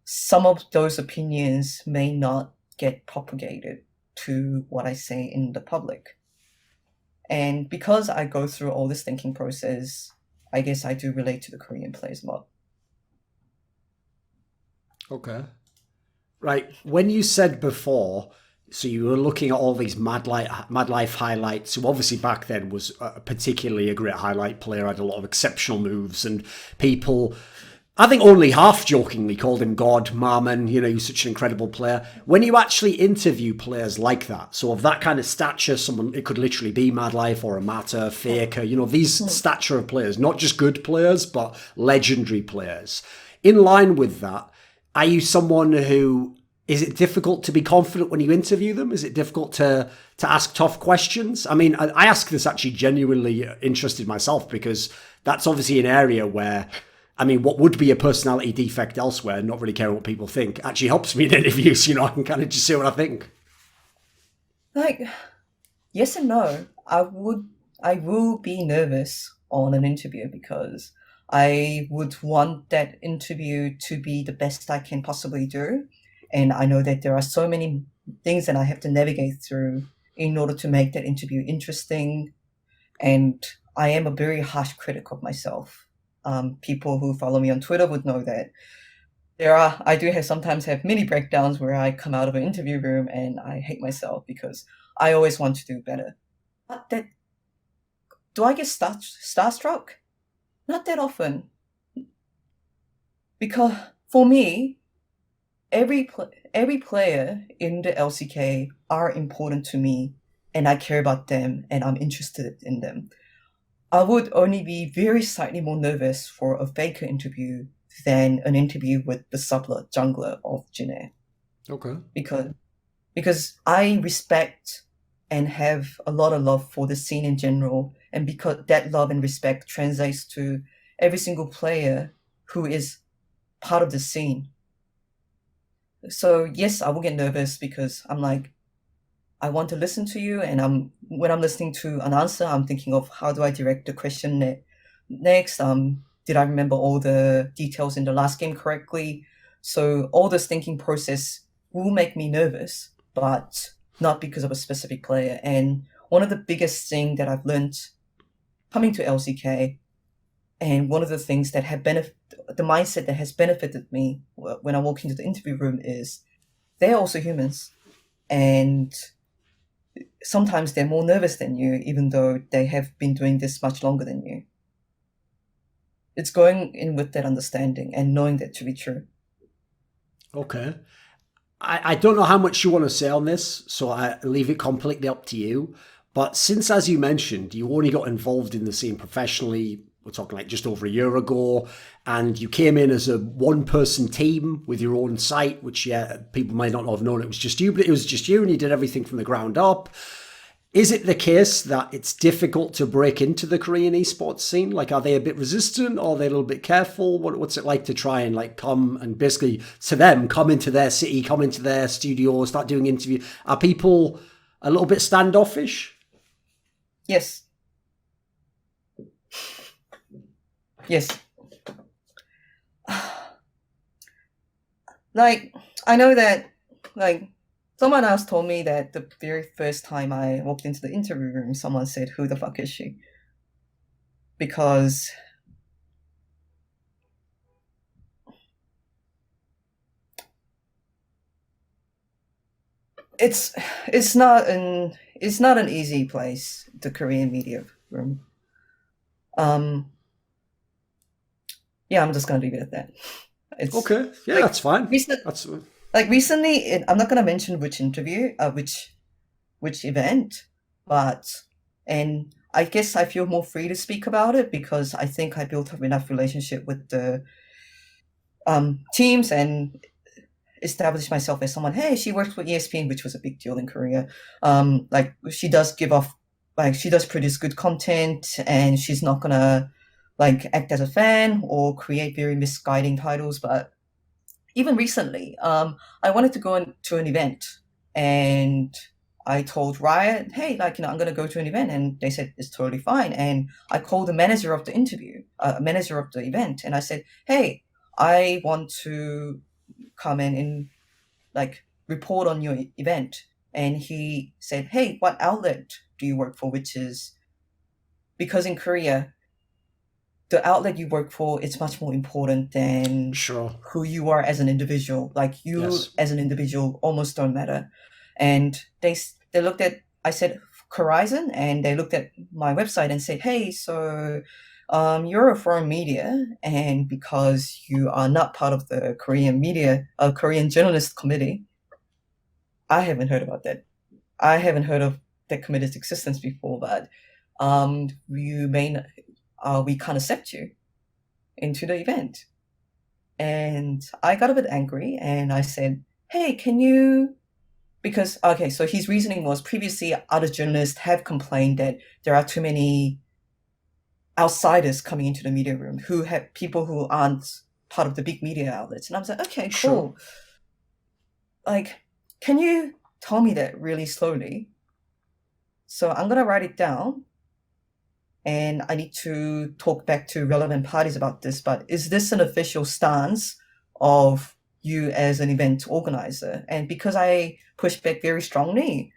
some of those opinions may not get propagated to what I say in the public. And because I go through all this thinking process, I guess I do relate to the Korean players more. Okay. Right. When you said before, so you were looking at all these Mad Life highlights, who obviously back then was particularly a great highlight player, had a lot of exceptional moves, and people, I think only half jokingly, called him God, Marmon, he's such an incredible player. When you actually interview players like that, so of that kind of stature, someone, it could literally be Mad Life or a Mata, Faker, these stature of players, not just good players, but legendary players. In line with that, are you someone who, is it difficult to be confident when you interview them? Is it difficult to ask tough questions? I mean, I ask this actually genuinely interested myself, because that's obviously an area where, I mean, what would be a personality defect elsewhere, not really caring what people think, actually helps me in interviews. I can kind of just say what I think. Like, yes and no. I will be nervous on an interview because I would want that interview to be the best I can possibly do. And I know that there are so many things that I have to navigate through in order to make that interview interesting. And I am a very harsh critic of myself. People who follow me on Twitter would know that I do sometimes have mini breakdowns where I come out of an interview room and I hate myself because I always want to do better. But do I get starstruck? Not that often. Because for me, every player in the LCK are important to me, and I care about them and I'm interested in them. I would only be very slightly more nervous for a Faker interview than an interview with the sublet jungler of Jiangheng. Okay. Because I respect and have a lot of love for the scene in general, and because that love and respect translates to every single player who is part of the scene. So yes, I will get nervous because I'm like, I want to listen to you, and when I'm listening to an answer, I'm thinking of how do I direct the question next. Did I remember all the details in the last game correctly? So all this thinking process will make me nervous, but not because of a specific player. And one of the biggest things that I've learned coming to LCK, and one of the things that the mindset that has benefited me when I walk into the interview room is they're also humans, and sometimes they're more nervous than you, even though they have been doing this much longer than you. It's going in with that understanding and knowing that to be true. Okay. I don't know how much you want to say on this, so I leave it completely up to you. But since, as you mentioned, you only got involved in the scene professionally, we're talking like just over a year ago, and you came in as a one-person team with your own site, which, people might not have known it was just you, but it was just you, and you did everything from the ground up. Is it the case that it's difficult to break into the Korean esports scene? Like, are they a bit resistant, or are they a little bit careful? What's it like to try and come and basically, to them, come into their city, come into their studio, start doing interviews? Are people a little bit standoffish? Yes. Yes. I know that, someone else told me that the very first time I walked into the interview room, someone said, "Who the fuck is she?" Because it's not an easy place, the Korean media room. Yeah, I'm just gonna leave it at that. It's Okay, yeah, like, that's fine. recently, I'm not gonna mention which interview, which event, and I guess I feel more free to speak about it because I think I built up enough relationship with the teams and established myself as someone. Hey, she works with ESPN, which was a big deal in Korea. Like she does she does produce good content, and she's not gonna like act as a fan or create very misguiding titles. But even recently, I wanted to go to an event, and I told Riot, hey, like, I'm going to go to an event, and they said it's totally fine. And I called the manager of the manager of the event, and I said, hey, I want to come in and like report on your event. And he said, hey, what outlet do you work for? Which is because in Korea, the outlet you work for is much more important than who you are as an individual. Like you as an individual almost don't matter. And they looked at, I said Korizon, and they looked at my website and said, hey, so you're a foreign media, and because you are not part of the Korean Korean journalist committee, I haven't heard about that. I haven't heard of that committee's existence before, but we can't accept you into the event. And I got a bit angry, and I said, hey, can you, because, okay, so his reasoning was previously other journalists have complained that there are too many outsiders coming into the media room who have people who aren't part of the big media outlets. And I was like, okay, cool. Like, can you tell me that really slowly? So I'm going to write it down, and I need to talk back to relevant parties about this, but is this an official stance of you as an event organizer? And because I pushed back very strongly,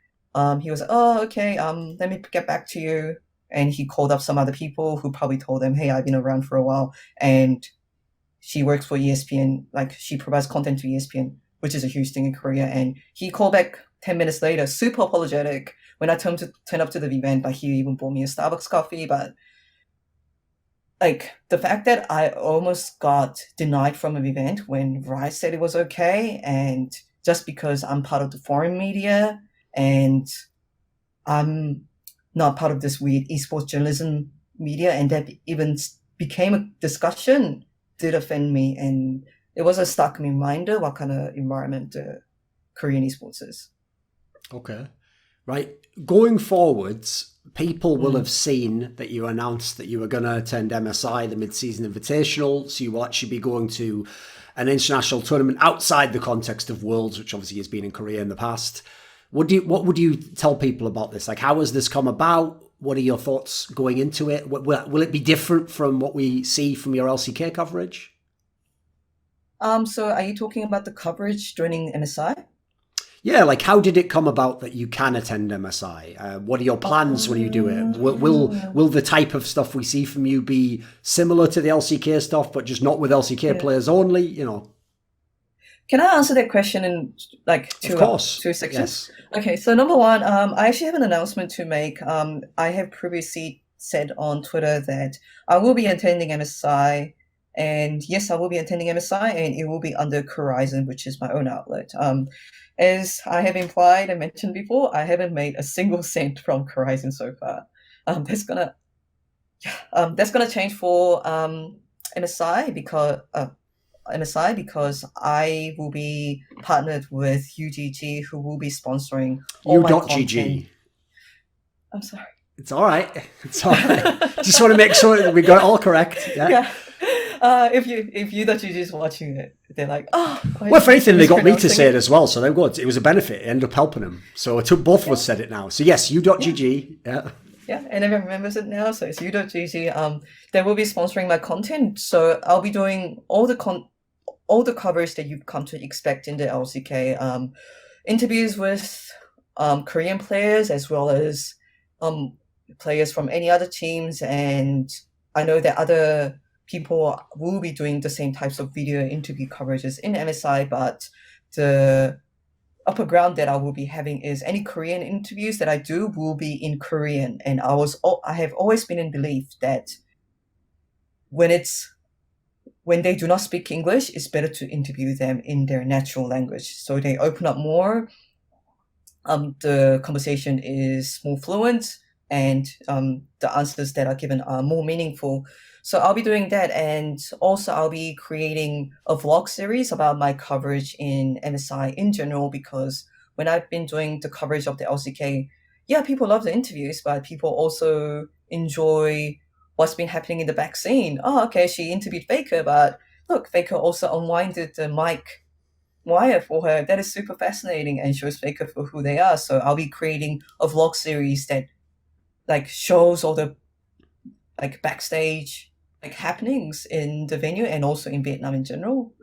he was, oh, okay, let me get back to you. And he called up some other people who probably told them, hey, I've been around for a while, and she works for ESPN, like she provides content to ESPN, which is a huge thing in Korea. And he called back 10 minutes later, super apologetic. When I turned up to the event, like he even bought me a Starbucks coffee. But like the fact that I almost got denied from an event when Rice said it was okay, and just because I'm part of the foreign media and I'm not part of this weird esports journalism media, and that even became a discussion, did offend me. And it was a stark reminder what kind of environment Korean esports is. Okay. Right. Going forwards, people will have seen that you announced that you were going to attend MSI, the mid-season invitational. So you will actually be going to an international tournament outside the context of Worlds, which obviously has been in Korea in the past. What would you tell people about this? Like, how has this come about? What are your thoughts going into it? Will it be different from what we see from your LCK coverage? So are you talking about the coverage joining MSI? Yeah, like how did it come about that you can attend MSI? What are your plans when you do it? Will the type of stuff we see from you be similar to the LCK stuff, but just not with LCK players only? You know. Can I answer that question in like two sections? Yes. Okay, so number one, I actually have an announcement to make. I have previously said on Twitter that I will be attending MSI, and yes, I will be attending MSI, and it will be under Korizon, which is my own outlet. As I have implied and mentioned before, I haven't made a single cent from Korizon so far. That's gonna change for MSI because I will be partnered with UGG, who will be sponsoring all my content. I'm sorry. It's all right. It's all right. Just want to make sure that we got it all correct. Yeah. If UGG is watching it, they're like, oh. Well, if anything, they got me to say it as well, so they're good. It was a benefit. It ended up helping them. So it took both of us said it now. So yes, U.GG. Yeah. Yeah, and everyone remembers it now. So it's U.GG. They will be sponsoring my content. So I'll be doing all the coverage that you've come to expect in the LCK. Interviews with Korean players as well as players from any other teams. And I know that other people will be doing the same types of video interview coverages in MSI, but upper ground that I will be having is any Korean interviews that I do will be in Korean. And I have always been in belief that when they do not speak English, it's better to interview them in their natural language. So they open up more. The conversation is more fluent, and the answers that are given are more meaningful. So I'll be doing that, and also I'll be creating a vlog series about my coverage in MSI in general, because when I've been doing the coverage of the LCK, yeah, people love the interviews, but people also enjoy what's been happening in the back scene. Oh, okay, she interviewed Faker, but look, Faker also unwinded the mic wire for her. That is super fascinating and shows Faker for who they are. So I'll be creating a vlog series that like shows all the like backstage like happenings in the venue and also in Vietnam in general.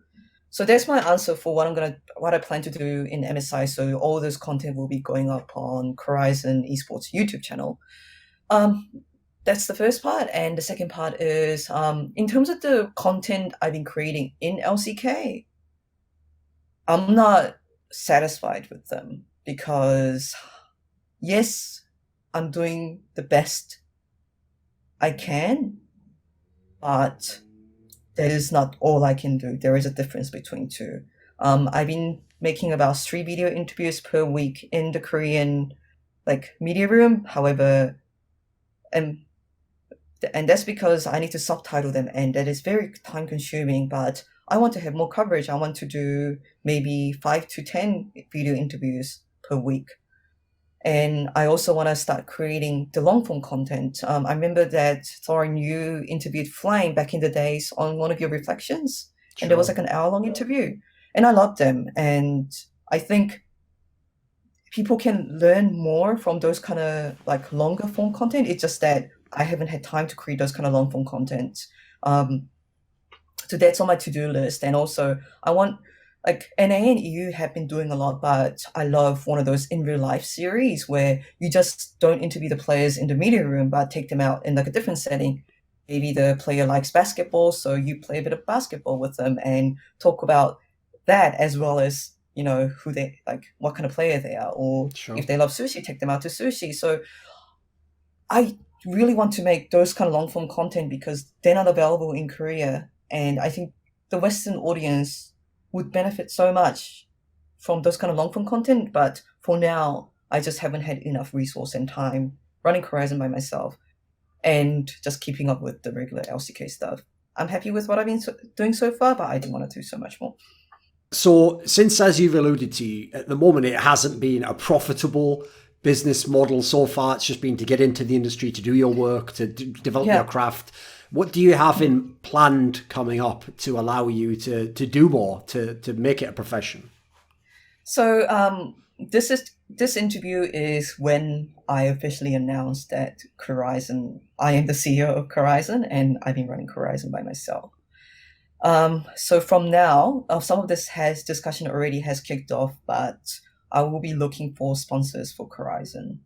So that's my answer for what I plan to do in MSI. So all this content will be going up on Korizon Esports YouTube channel. That's the first part, and the second part is in terms of the content I've been creating in LCK, I'm not satisfied with them because yes, I'm doing the best I can, but that is not all I can do. There is a difference between two. I've been making about 3 video interviews per week in the Korean like media room. However, and that's because I need to subtitle them, and that is very time consuming, but I want to have more coverage. I want to do maybe 5 to 10 video interviews per week. And I also want to start creating the long form content. I remember that Thorin, you interviewed Flame back in the days on one of your reflections, and there was like an hour-long interview, and I loved them. And I think people can learn more from those kind of like longer form content. It's just that I haven't had time to create those kind of long form content. So that's on my to-do list. And also I want like NA and EU have been doing a lot, but I love one of those in real life series where you just don't interview the players in the media room, but take them out in like a different setting. Maybe the player likes basketball, so you play a bit of basketball with them and talk about that, as well as, you know, who they like, what kind of player they are, or if they love sushi, take them out to sushi. So I really want to make those kind of long form content because they're not available in Korea. And I think the Western audience would benefit so much from those kind of long form content. But for now, I just haven't had enough resource and time running Korizon by myself and just keeping up with the regular LCK stuff. I'm happy with what I've been doing so far, but I do want to do so much more. So since, as you've alluded to, at the moment, it hasn't been a profitable business model so far. It's just been to get into the industry, to do your work, to develop your craft. What do you have in planned coming up to allow you to do more, to make it a profession? So this interview is when I officially announced that Korizon, I am the CEO of Korizon, and I've been running Korizon by myself. So from now, some of this discussion already has kicked off, but I will be looking for sponsors for Korizon.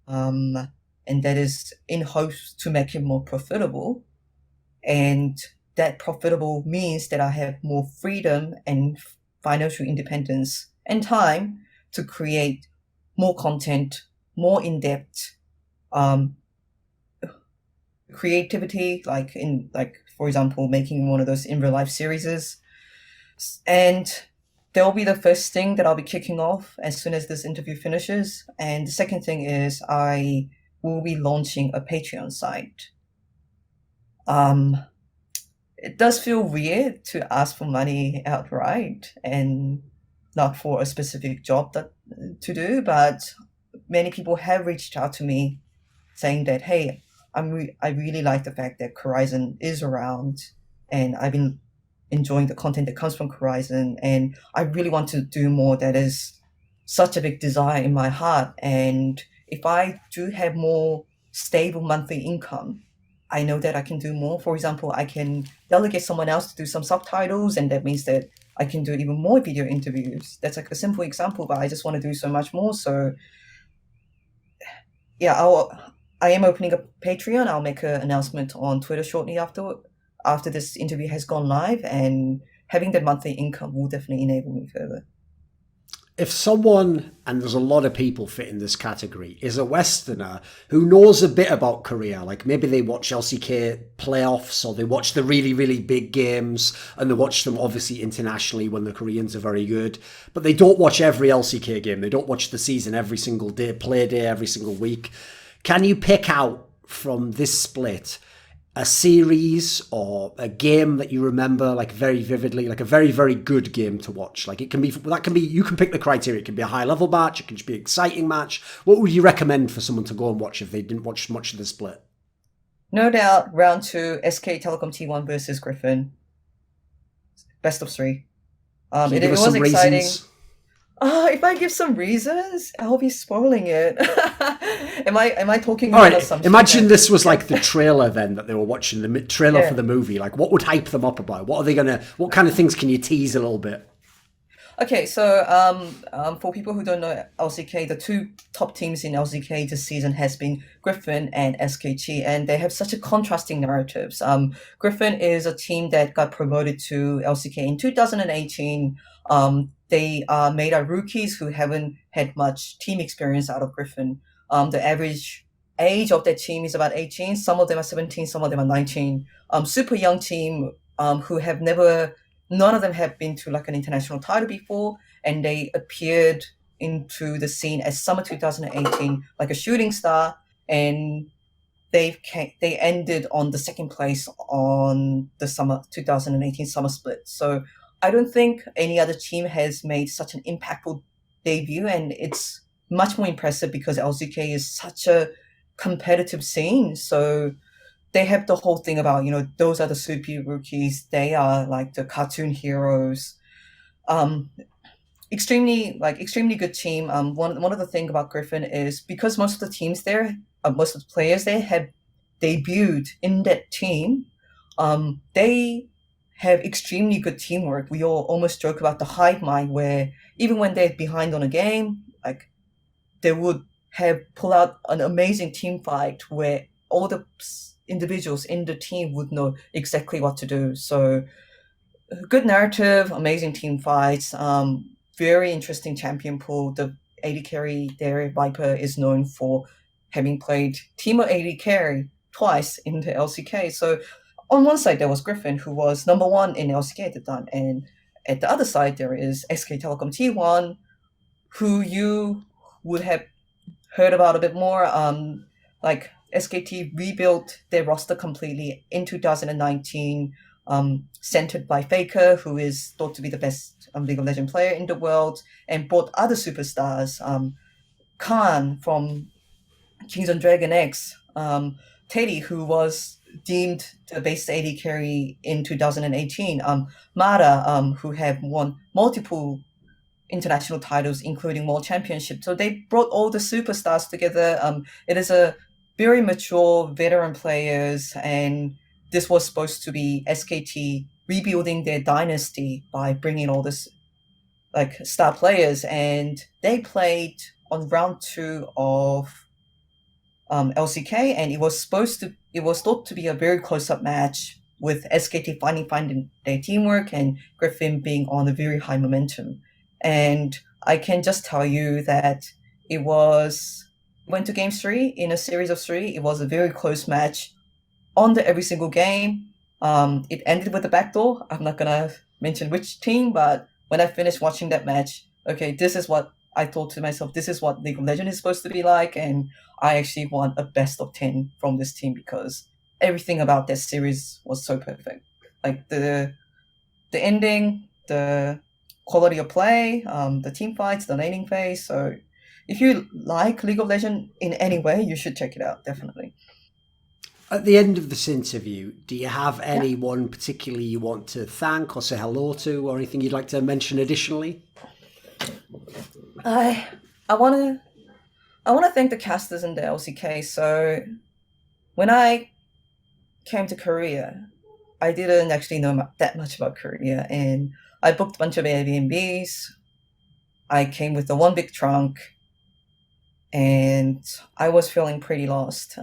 And that is in hopes to make it more profitable. And that profitable means that I have more freedom and financial independence and time to create more content, more in-depth creativity, like for example, making one of those in real life series. And that'll be the first thing that I'll be kicking off as soon as this interview finishes. And the second thing is I will be launching a Patreon site. It does feel weird to ask for money outright and not for a specific job to do, but many people have reached out to me saying that, hey, I really like the fact that Korizon is around, and I've been enjoying the content that comes from Korizon, and I really want to do more. That is such a big desire in my heart. And if I do have more stable monthly income, I know that I can do more. For example, I can delegate someone else to do some subtitles, and that means that I can do even more video interviews. That's like a simple example, but I just want to do so much more. So yeah, I am opening a Patreon. I'll make an announcement on Twitter shortly after this interview has gone live, and having the monthly income will definitely enable me further. if someone, and there's a lot of people fit in this category, is a Westerner who knows a bit about Korea, like maybe they watch LCK playoffs or they watch the really, really big games and they watch them obviously internationally when the Koreans are very good, but they don't watch every LCK game. They don't watch the season every single day, play day every single week. Can you pick out from this split a series or a game that you remember like very vividly, like a very, very good game to watch? Like you can pick the criteria. It can be a high level match. It can just be an exciting match. What would you recommend for someone to go and watch if they didn't watch much of the split? No doubt, round 2, SK Telecom T1 versus Griffin. Best of 3. It was exciting. Reasons? If I give some reasons, I'll be spoiling it. am I talking about assumptions? Imagine this was like the trailer then that they were watching, the trailer for the movie. Like, what would hype them up about? What kind of things can you tease a little bit? Okay, so for people who don't know LCK, the 2 top teams in LCK this season has been Griffin and SKT, and they have such a contrasting narratives. Griffin is a team that got promoted to LCK in 2018. They are made of rookies who haven't had much team experience out of Griffin. The average age of that team is about 18. Some of them are 17, some of them are 19. Super young team who have none of them have been to like an international title before, and they appeared into the scene as summer 2018 like a shooting star, and they ended on the second place on the summer 2018 summer split. So I don't think any other team has made such an impactful debut, and it's much more impressive because LCK is such a competitive scene. So they have the whole thing about, those are the super rookies. They are like the cartoon heroes. Extremely good team. One of the things about Griffin is because most of the teams there, most of the players there have debuted in that team. They have extremely good teamwork. We all almost joke about the hive mind, where even when they're behind on a game, like they would pull out an amazing team fight where all the individuals in the team would know exactly what to do. So good narrative, amazing team fights, very interesting champion pool. The AD carry there, Viper, is known for having played Teemo AD carry twice in the LCK. So on one side, there was Griffin, who was number 1 in LCK at the time. And at the other side, there is SK Telecom T1, who you would have heard about a bit more. Like SKT rebuilt their roster completely in 2019, centered by Faker, who is thought to be the best League of Legends player in the world, and brought other superstars. Khan from Kings on Dragon X, Teddy, who was deemed the best AD carry in 2018, Mara, who have won multiple international titles, including World Championship. So they brought all the superstars together. It is a very mature veteran players, and this was supposed to be SKT rebuilding their dynasty by bringing all this like star players, and they played on round 2 of LCK, and it was thought to be a very close-up match with SKT finding their teamwork and Griffin being on a very high momentum. And I can just tell you that went to game 3 in a series of 3. It was a very close match on every single game. It ended with a backdoor. I'm not gonna mention which team, but when I finished watching that match, okay, this is what I thought to myself, this is what League of Legends is supposed to be like, and I actually want a best of 10 from this team because everything about that series was so perfect. Like the ending, the quality of play, the team fights, the laning phase. So if you like League of Legends in any way, you should check it out, definitely. At the end of this interview, do you have anyone particularly you want to thank or say hello to, or anything you'd like to mention additionally? I want to thank the casters in the LCK. So when I came to Korea, I didn't actually know that much about Korea, and I booked a bunch of Airbnbs. I came with the one big trunk, and I was feeling pretty lost.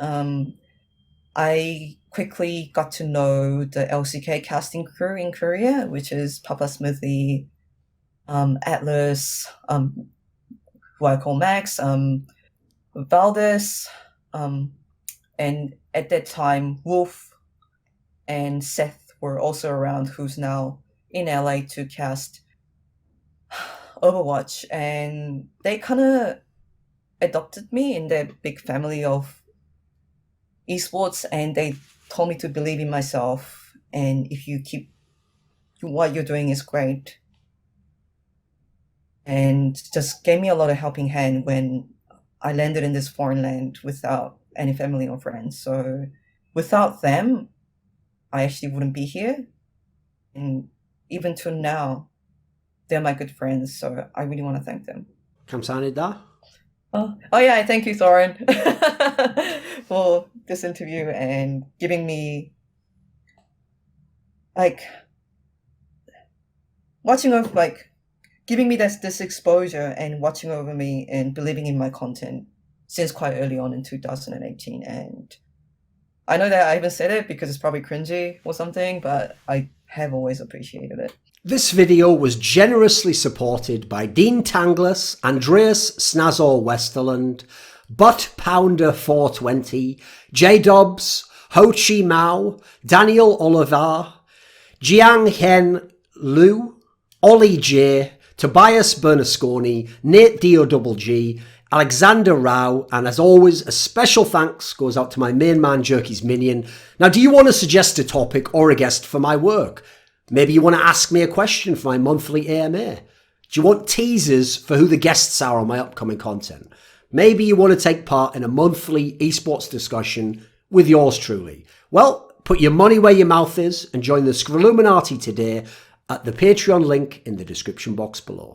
I quickly got to know the LCK casting crew in Korea, which is Papa Smithy, Atlas, who I call Max, Valdez, and at that time, Wolf and Seth were also around, who's now in LA to cast Overwatch, and they kind of adopted me in their big family of esports, and they told me to believe in myself, and if you keep what you're doing is great, and just gave me a lot of helping hand when I landed in this foreign land without any family or friends. So without them, I actually wouldn't be here, and even to now, they're my good friends, so I really want to thank them. 감사합니다. Oh yeah, thank you, Thorin, for this interview and giving me, giving me this exposure and watching over me and believing in my content since quite early on in 2018. And I know that I haven't said it because it's probably cringy or something, but I have always appreciated it. This video was generously supported by Dean Tanglis, Andreas Snazore Westerlund, Butt Pounder 420, JDubs, Chi Mao, Daniel Olivar, Jiangheng Lu, OllieJ, Tobias Bernasconi, NateDOhDoubleG, Alexander Rao, and as always, a special thanks goes out to my main man, Jerky's Minion. Now, do you want to suggest a topic or a guest for my work? Maybe you want to ask me a question for my monthly AMA. Do you want teasers for who the guests are on my upcoming content? Maybe you want to take part in a monthly esports discussion with yours truly. Well, put your money where your mouth is and join the Scrilluminati today at the Patreon link in the description box below.